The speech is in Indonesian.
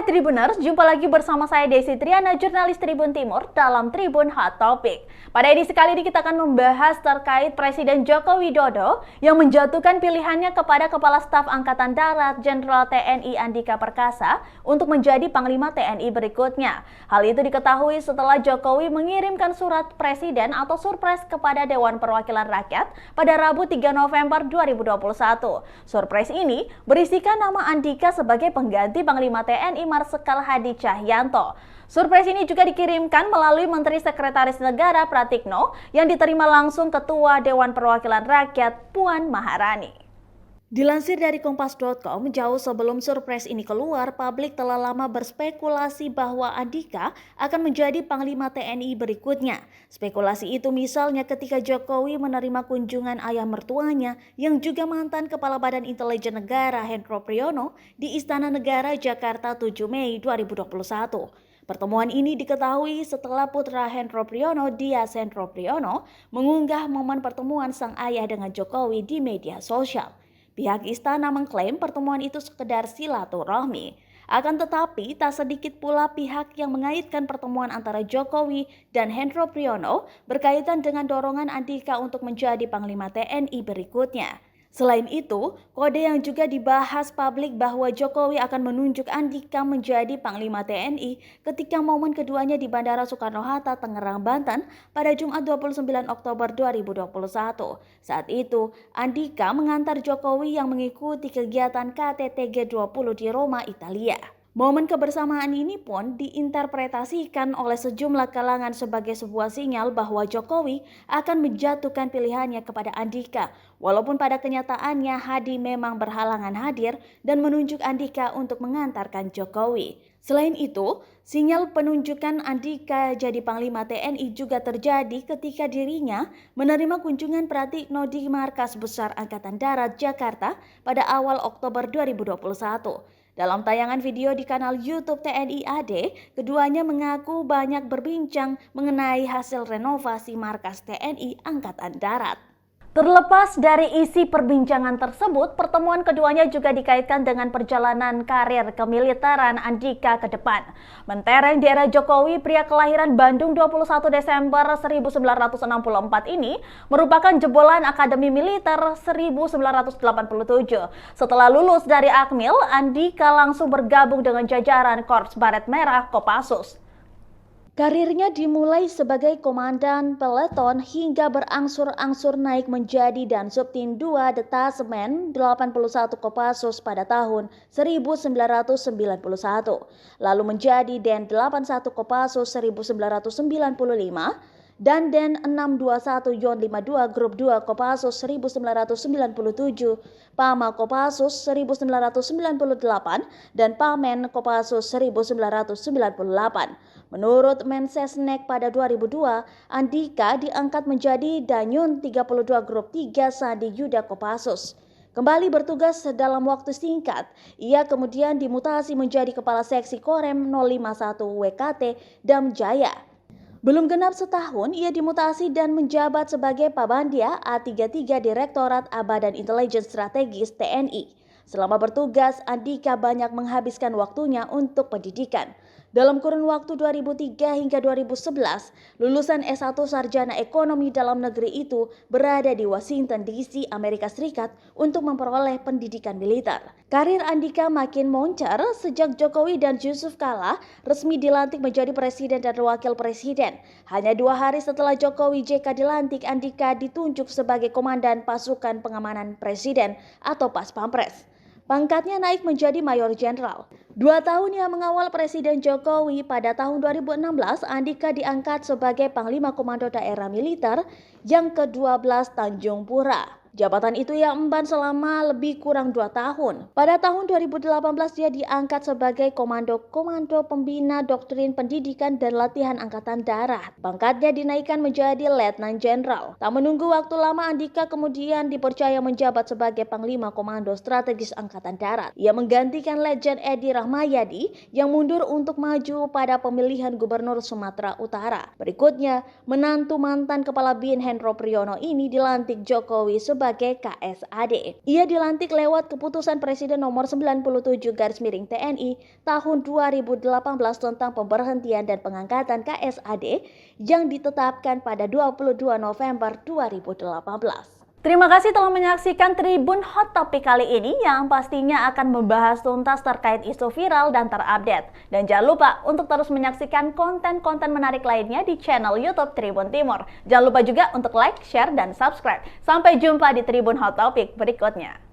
Hai Tribuners, jumpa lagi bersama saya Desi Triana, jurnalis Tribun Timur dalam Tribun Hot Topic. Pada edisi kali ini kita akan membahas terkait Presiden Joko Widodo yang menjatuhkan pilihannya kepada Kepala Staf Angkatan Darat Jenderal TNI Andika Perkasa untuk menjadi Panglima TNI berikutnya. Hal itu diketahui setelah Jokowi mengirimkan surat Presiden atau surpres kepada Dewan Perwakilan Rakyat pada Rabu 3 November 2021. Surpres ini berisikan nama Andika sebagai pengganti Panglima TNI Marsikal Hadi Cahyanto. Surprise ini juga dikirimkan melalui Menteri Sekretaris Negara Pratikno yang diterima langsung Ketua Dewan Perwakilan Rakyat Puan Maharani. Dilansir dari Kompas.com, jauh sebelum surprise ini keluar, publik telah lama berspekulasi bahwa Andika akan menjadi Panglima TNI berikutnya. Spekulasi itu misalnya ketika Jokowi menerima kunjungan ayah mertuanya yang juga mantan Kepala Badan Intelijen Negara Hendro Priyono di Istana Negara Jakarta 7 Mei 2021. Pertemuan ini diketahui setelah putra Hendro Priyono, Dias Hendro Priyono, mengunggah momen pertemuan sang ayah dengan Jokowi di media sosial. Pihak istana mengklaim pertemuan itu sekedar silaturahmi. Akan tetapi, tak sedikit pula pihak yang mengaitkan pertemuan antara Jokowi dan Hendro Priyono berkaitan dengan dorongan Andika untuk menjadi Panglima TNI berikutnya. Selain itu, kode yang juga dibahas publik bahwa Jokowi akan menunjuk Andika menjadi Panglima TNI ketika momen keduanya di Bandara Soekarno-Hatta, Tangerang, Banten pada Jumat 29 Oktober 2021. Saat itu, Andika mengantar Jokowi yang mengikuti kegiatan KTT G20 di Roma, Italia. Momen kebersamaan ini pun diinterpretasikan oleh sejumlah kalangan sebagai sebuah sinyal bahwa Jokowi akan menjatuhkan pilihannya kepada Andika. Walaupun pada kenyataannya Hadi memang berhalangan hadir dan menunjuk Andika untuk mengantarkan Jokowi. Selain itu, sinyal penunjukan Andika jadi Panglima TNI juga terjadi ketika dirinya menerima kunjungan Pratikno di Markas Besar Angkatan Darat Jakarta pada awal Oktober 2021. Dalam tayangan video di kanal YouTube TNI AD, keduanya mengaku banyak berbincang mengenai hasil renovasi markas TNI Angkatan Darat. Terlepas dari isi perbincangan tersebut, pertemuan keduanya juga dikaitkan dengan perjalanan karir kemiliteran Andika ke depan. Mentereng di era Jokowi, pria kelahiran Bandung 21 Desember 1964 ini merupakan jebolan Akademi Militer 1987. Setelah lulus dari Akmil, Andika langsung bergabung dengan jajaran Korps Baret Merah Kopassus. Karirnya dimulai sebagai komandan peleton hingga berangsur-angsur naik menjadi Dansubtin 2 Detasemen 81 Kopassus pada tahun 1991, lalu menjadi Den 81 Kopassus 1995, dan Den 621 Yon 52 Grup 2 Kopassus 1997, Pama Kopassus 1998, dan Pamen Kopassus 1998. Menurut Mensesnek pada 2002, Andika diangkat menjadi Danyun 32 Grup 3 Sandi Yuda Kopassus. Kembali bertugas dalam waktu singkat, ia kemudian dimutasi menjadi Kepala Seksi Korem 051 WKT Dam Jaya. Belum genap setahun, ia dimutasi dan menjabat sebagai Pabandia A33 Direktorat Badan Intelijen Strategis TNI. Selama bertugas, Andika banyak menghabiskan waktunya untuk pendidikan. Dalam kurun waktu 2003 hingga 2011, lulusan S1 Sarjana Ekonomi Dalam Negeri itu berada di Washington DC, Amerika Serikat untuk memperoleh pendidikan militer. Karir Andika makin moncer sejak Jokowi dan Yusuf Kala resmi dilantik menjadi presiden dan wakil presiden. Hanya 2 hari setelah Jokowi JK dilantik, Andika ditunjuk sebagai Komandan Pasukan Pengamanan Presiden atau Pas Pampres. Pangkatnya naik menjadi Mayor Jenderal. 2 tahun yang mengawal Presiden Jokowi, pada tahun 2016 Andika diangkat sebagai Panglima Komando Daerah Militer yang ke-12 Tanjung Pura. Jabatan itu ia emban selama lebih kurang 2 tahun. Pada tahun 2018 dia diangkat sebagai Komando Pembina Doktrin Pendidikan dan Latihan Angkatan Darat. Pangkatnya dinaikkan menjadi Letnan Jenderal. Tak menunggu waktu lama, Andika kemudian dipercaya menjabat sebagai Panglima Komando Strategis Angkatan Darat. Ia menggantikan Letjen Edi Rahmayadi yang mundur untuk maju pada pemilihan Gubernur Sumatera Utara. Berikutnya, menantu mantan Kepala BIN Hendro Priyono ini dilantik Jokowi sebagai sebagai KSAD. Ia dilantik lewat keputusan Presiden nomor 97/TNI tahun 2018 tentang pemberhentian dan pengangkatan KSAD yang ditetapkan pada 22 November 2018. Terima kasih telah menyaksikan Tribun Hot Topic kali ini yang pastinya akan membahas tuntas terkait isu viral dan terupdate. Dan jangan lupa untuk terus menyaksikan konten-konten menarik lainnya di channel YouTube Tribun Timur. Jangan lupa juga untuk like, share, dan subscribe. Sampai jumpa di Tribun Hot Topic berikutnya.